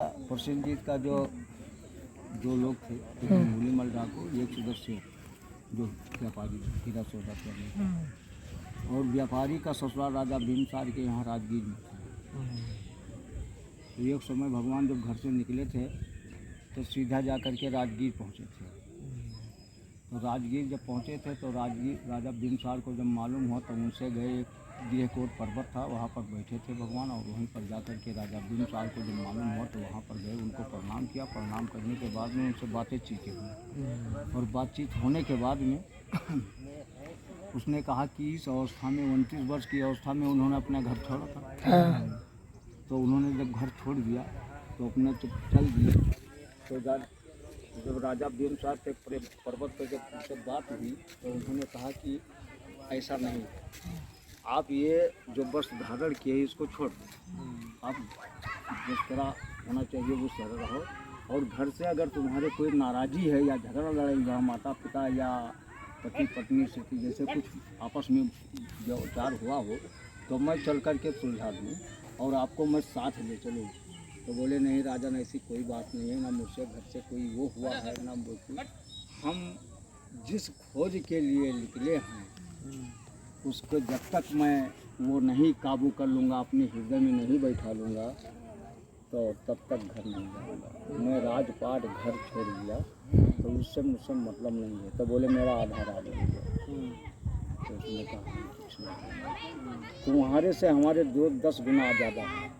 प्रसेनजीत का जो लोग थे, एक मूलीमल डाकू, एक सदस्य जो व्यापारी हीरा सौदा करने, और व्यापारी का ससुराल राजा भीमसार के यहाँ राजगीर में था। तो एक समय भगवान जब घर से निकले थे तो सीधा जा कर के राजगीर पहुँचे थे। तो राजगीर जब पहुँचे थे तो राजगीर राजा भीमसार को जब मालूम हुआ तो उनसे गए, एक गृहकोट पर्वत था, वहाँ पर बैठे थे भगवान, और वहीं पर जा कर के राजा भीमसार को जब मालूम हुआ तो वहाँ पर गए, उनको प्रणाम किया। प्रणाम करने के बाद में उनसे बातचीत हुई, और बातचीत होने के बाद में उसने कहा कि इस अवस्था में 29 वर्ष की अवस्था में उन्होंने अपना घर छोड़ा था। तो उन्होंने जब घर छोड़ दिया तो अपने चल दिए। तो जब राजा भीमसार से पर्वत पर जब उनसे बात हुई तो उन्होंने कहा कि ऐसा नहीं, आप ये जो वस्त्र धारण किए इसको छोड़ दो, आप जिस तरह होना चाहिए उस तरह रहो, और घर से अगर तुम्हारे कोई नाराज़ी है या झगड़ा लड़ाई हुआ, माता पिता या पति पत्नी से जैसे कुछ आपस में विचार हुआ हो तो मैं चल कर के सुलझा दूँ और आपको मैं साथ ले चलूँ। तो बोले नहीं राजन, ऐसी कोई बात नहीं है, ना मुझसे घर से कोई वो हुआ है ना मुझसे। हम जिस खोज के लिए निकले हैं उसको जब तक मैं वो नहीं काबू कर लूँगा, अपने हृदय में नहीं बैठा लूँगा तो तब तक घर नहीं जाऊँगा। मैं राजपाट घर छोड़ दिया तो उससे मुझसे मतलब नहीं है। तो बोले मेरा आधार आ जाएगा। तो उसने कहा कुछ नहीं, तुम्हारे से हमारे 10 गुना ज़्यादा है।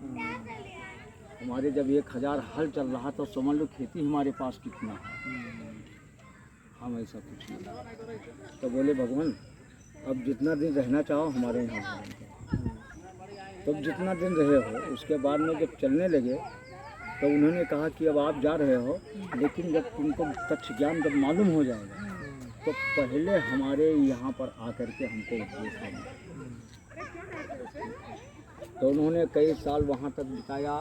हमारे जब 1000 हल चल रहा तो समझ लो खेती हमारे पास कितना है, हम ऐसा कुछ नहीं। तो बोले भगवान अब जितना दिन रहना चाहो हमारे यहाँ रहेंगे। तब जितना दिन रहे हो उसके बाद में जब चलने लगे तो उन्होंने कहा कि अब आप जा रहे हो, लेकिन जब तुमको तथ्य ज्ञान जब मालूम हो जाएगा तो पहले हमारे यहाँ पर आकर के हमको उपदेश देना। तो उन्होंने कई साल वहाँ तक बिताया,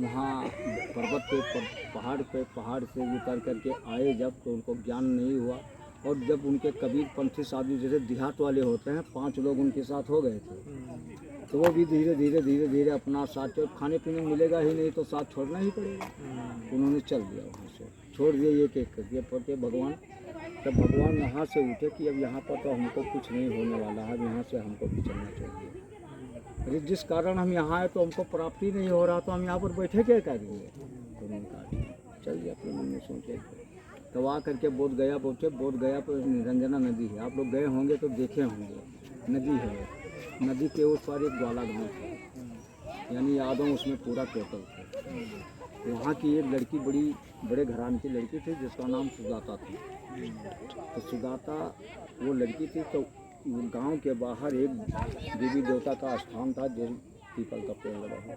वहाँ पर्वत पे पहाड़ से उतर करके आए जब, तो उनको ज्ञान नहीं हुआ। और जब उनके कबीर पंथी साधु जैसे देहात वाले होते हैं 5 लोग उनके साथ हो गए थे, तो वो भी धीरे धीरे अपना साथ, खाने पीने मिलेगा ही नहीं तो साथ छोड़ना ही पड़ेगा। उन्होंने चल दिया, वहाँ से छोड़ दिया एक एक करके पढ़ते भगवान। तब भगवान वहाँ से उठे कि अब यहाँ पर तो हमको कुछ नहीं होने वाला है, यहाँ से हमको भी चलना चाहिए। अरे जिस कारण हम यहाँ आए तो हमको प्राप्ति नहीं हो रहा, तो हम यहाँ पर बैठे क्या करेंगे। तो उन्होंने कहा चल दिया, अपने मन में सोचे। तो आ करके बोध गया पहुँचे। बोध गया पर निरंजना नदी है, आप लोग गए होंगे तो देखे होंगे, नदी है। नदी के उस पार एक ग्वाला गाँव था, यानी यादव उसमें पूरा टोटल थे। वहाँ की एक लड़की बड़े घराने की लड़की थी जिसका नाम सुजाता थी। तो सुजाता वो लड़की थी, तो गांव के बाहर एक देवी देवता का स्थान था जो पीपल का पेड़ लगा है।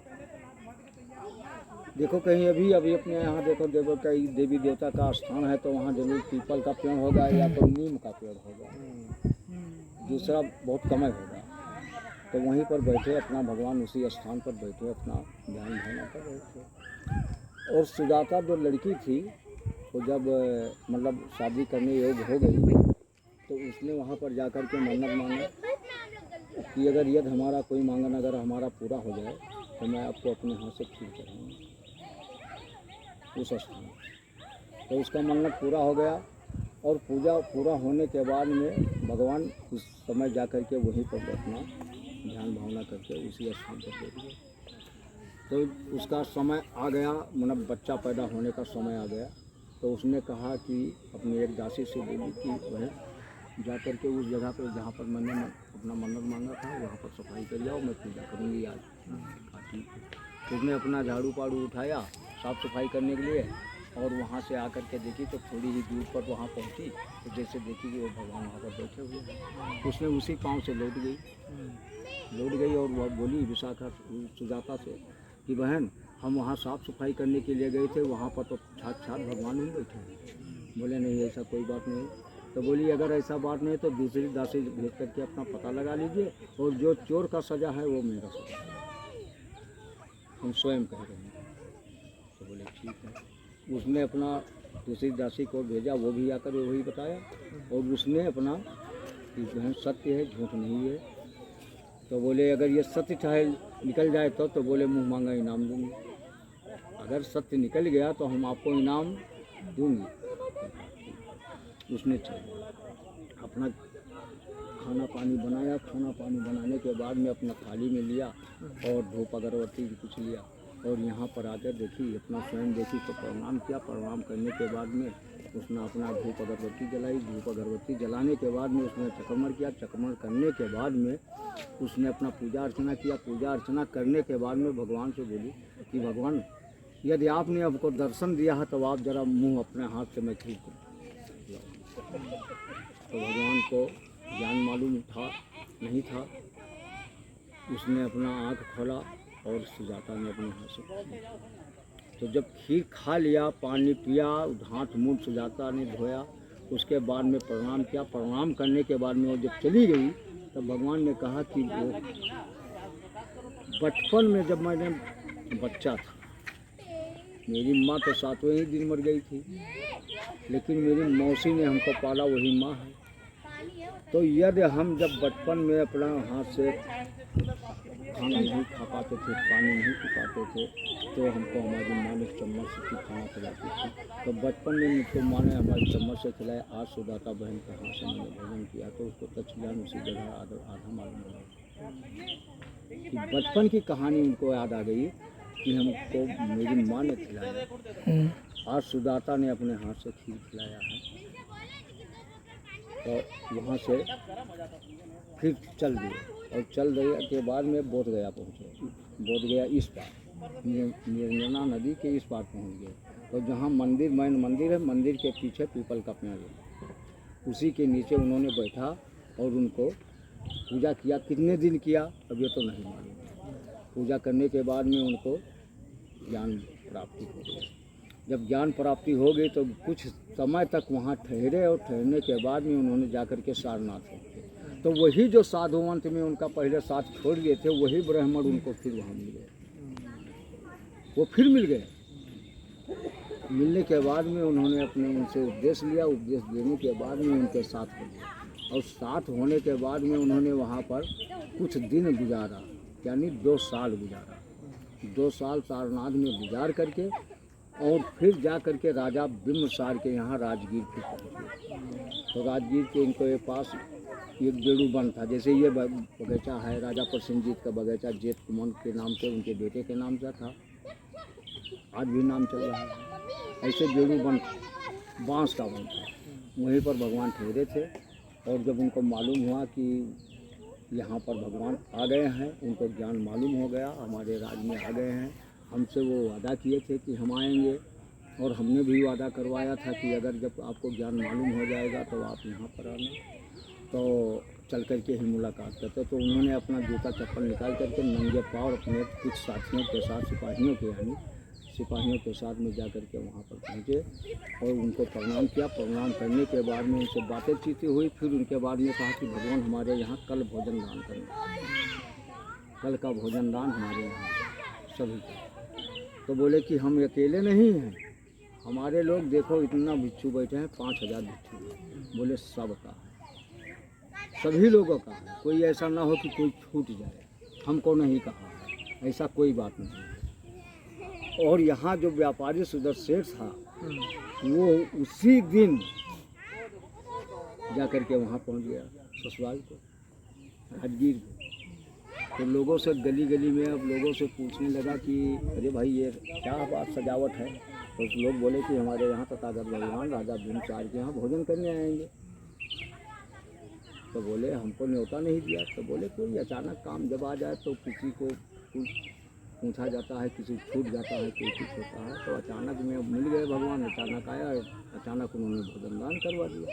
देखो कहीं अभी अपने यहाँ देखो कहीं देवी देवता का स्थान है तो वहाँ जरूर पीपल का पेड़ होगा या तो नीम का पेड़ होगा, दूसरा बहुत कम होगा। तो वहीं पर बैठे अपना भगवान उसी स्थान पर बैठे अपना ध्यान भावना कर रहे थे। और सुजाता जो लड़की थी वो जब मतलब शादी करने योग्य हो गई तो उसने वहाँ पर जाकर के मन्नत मांगा कि अगर यदि हमारा कोई मांगन अगर हमारा पूरा हो जाए तो मैं आपको अपने हाथ से खीर चढ़ाऊँगा उस स्थान। तो उसका मन्नत पूरा हो गया, और पूजा पूरा होने के बाद में भगवान उस समय जा कर के वहीं पर अपना ध्यान भावना करके उसी स्थान पर बैठ गए। तो उसका समय आ गया, मतलब बच्चा पैदा होने का समय आ गया। तो उसने कहा कि अपनी एक दासी से बोली कि वह जा कर के उस जगह पर जहाँ पर मैंने अपना मन्नत मांगा था वहाँ पर सफाई कर जाओ, मैं पूजा करूँगी आज। ठीक है। तो उसने अपना झाड़ू पाड़ू उठाया साफ़ सफाई करने के लिए, और वहाँ से आकर के देखी तो थोड़ी ही दूर पर वहाँ पहुँची तो जैसे देखी कि वो भगवान वहाँ पर बैठे हुए हैं। उसने उसी पाँव से लौट गई और वह बोली विशाखा सुजाता से कि बहन हम वहाँ साफ़ सफाई करने के लिए गए थे, वहाँ पर तो साक्षात भगवान ही बैठे हैं। बोले नहीं ऐसा कोई बात नहीं। तो बोली अगर ऐसा बात नहीं तो दूसरी दासी भेज करके अपना पता लगा लीजिए, और जो चोर का सज़ा है वो मेरा सज़ा है, हम स्वयं कह रहे हैं। तो बोले ठीक है। उसने अपना दूसरी दासी को भेजा, वो भी आकर वही बताया, और उसने अपना कि बहन सत्य है झूठ नहीं है। तो बोले अगर ये सत्य चाहे निकल जाए तो बोले मुँह मांगा इनाम दूँगी। अगर सत्य निकल गया तो हम आपको इनाम दूंगी। उसने अपना खाना पानी बनाया, खाना पानी बनाने के बाद में अपना थाली में लिया और धूप अगरबत्ती कुछ लिया और यहाँ पर आकर देखी, अपना स्वयं देखी तो प्रणाम किया। प्रणाम करने के बाद में उसने अपना धूप अगरबत्ती जलाई। धूप अगरबत्ती जलाने के बाद में उसने चकमर किया। चकमर करने के बाद में उसने अपना पूजा अर्चना किया। पूजा अर्चना करने के बाद में भगवान से बोली कि भगवान, यदि आपने हमको दर्शन दिया है तो आप ज़रा मुँह अपने हाथ से मैं खींच दूँ। तो भगवान को ज्ञान मालूम था नहीं था। उसने अपना आँख खोला और सुजाता ने अपने हाथ से, तो जब खीर खा लिया, पानी पिया, हाथ मुँह सुजाता ने धोया, उसके बाद में प्रणाम किया। प्रणाम करने के बाद में वो जब चली गई तब भगवान ने कहा कि वो बचपन में जब मैंने बच्चा था, मेरी माँ तो 7वें ही दिन मर गई थी, लेकिन मेरी मौसी ने हमको पाला, वही माँ है। तो यदि हम जब बचपन में अपना हाथ से खाना नहीं खा पाते थे, पानी नहीं पी पाते थे, तो हमको हमारी माँ ने चम्मच से खाना खिलाती थी। तो बचपन में मुझको माँ ने हमारी चम्मच से खिलाया। आज सुदाता बहन के हाथ से मैंने भोजन किया तो उसको तत्ज्ञान उसी जगह आधा मालूम हुआ कि बचपन की कहानी उनको याद आ गई कि हमको मेरी माँ ने खिलाया। आज सुदाता ने अपने हाथ से खीर खिलाया है। तो वहाँ से फिर चल दिए और चल दिए के बाद में बोध गया पहुँचे। बोध गया इस पार निर्मला नदी के इस पार पहुँच गए। तो जहाँ मंदिर मैन मंदिर है, मंदिर के पीछे पीपल का पेड़ है, उसी के नीचे उन्होंने बैठा और उनको पूजा किया। कितने दिन किया अब ये तो नहीं मालूम। पूजा करने के बाद में उनको ज्ञान प्राप्ति हो गई। जब ज्ञान प्राप्ति हो गई तो कुछ समय तक वहाँ ठहरे और ठहरने के बाद में उन्होंने जाकर के सारनाथ पहुँचे। तो वही जो साधुवंत में उनका पहले साथ छोड़ गए थे, वही ब्राह्मण उनको फिर वहाँ मिल गए। वो फिर मिल गए। मिलने के बाद में उन्होंने अपने उनसे उपदेश लिया। उपदेश लेने के बाद में उनके साथ हो गया और साथ होने के बाद में उन्होंने वहाँ पर कुछ दिन गुजारा, यानी 2 साल गुजारा। 2 साल सारनाथ में गुजार करके और फिर जा करके राजा बिम्बसार के यहाँ राजगीर पे पहुँचे। तो राजगीर के इनके पास एक बेड़ू वन था। जैसे ये बगीचा है, राजा प्रसेनजीत का बगीचा जेठ कुमार के नाम से, उनके बेटे के नाम से था, आज भी नाम चल रहा है। ऐसे बेड़ू वन बांस का वन था, वहीं पर भगवान ठहरे थे। और जब उनको मालूम हुआ कि यहाँ पर भगवान आ गए हैं, उनको ज्ञान मालूम हो गया, हमारे राज में आ गए हैं, हमसे वो वादा किए थे कि हम आएंगे और हमने भी वादा करवाया था कि अगर जब आपको ज्ञान मालूम हो जाएगा तो आप यहाँ पर आना। तो चल कर के ही मुलाकात करते। तो उन्होंने अपना जूता चप्पल निकाल करके नंगे पाँव अपने कुछ साथियों के साथ, सिपाहियों के साथ में जा कर के वहाँ पर पहुँचे और उनको प्रणाम किया। प्रणाम करने के बाद में उनसे बातें चीतें हुई। फिर उनके बाद में कहा कि भगवान हमारे यहाँ कल भोजन दान करना, कल का भोजन दान हमारे यहाँ सभी का। तो बोले कि हम अकेले नहीं हैं, हमारे लोग देखो इतना भिक्षु बैठे हैं, 5000 भिक्षु। बोले सबका है, सभी लोगों का है, कोई ऐसा ना हो कि कोई छूट जाए। हमको नहीं कहा है, ऐसा कोई बात नहीं है। और यहाँ जो व्यापारी सुदर्शन था, वो उसी दिन जा कर के वहाँ पहुँच गया ससुराल को, राजगीर को। तो लोगों से गली गली में अब लोगों से पूछने लगा कि अरे भाई ये क्या बात सजावट है। तो लोग बोले कि हमारे यहाँ तथागत भगवान राजा बिम्बसार के यहाँ भोजन करने आएंगे। तो बोले हमको न्योता नहीं दिया। तो बोले कोई अचानक काम जब आ जाए तो किसी को कुछ पूछा जाता है, किसी छूट जाता है, कोई कुछ होता है। तो अचानक में मिल गए भगवान, अचानक आया, अचानक उन्होंने भोजन दान करवा दिया।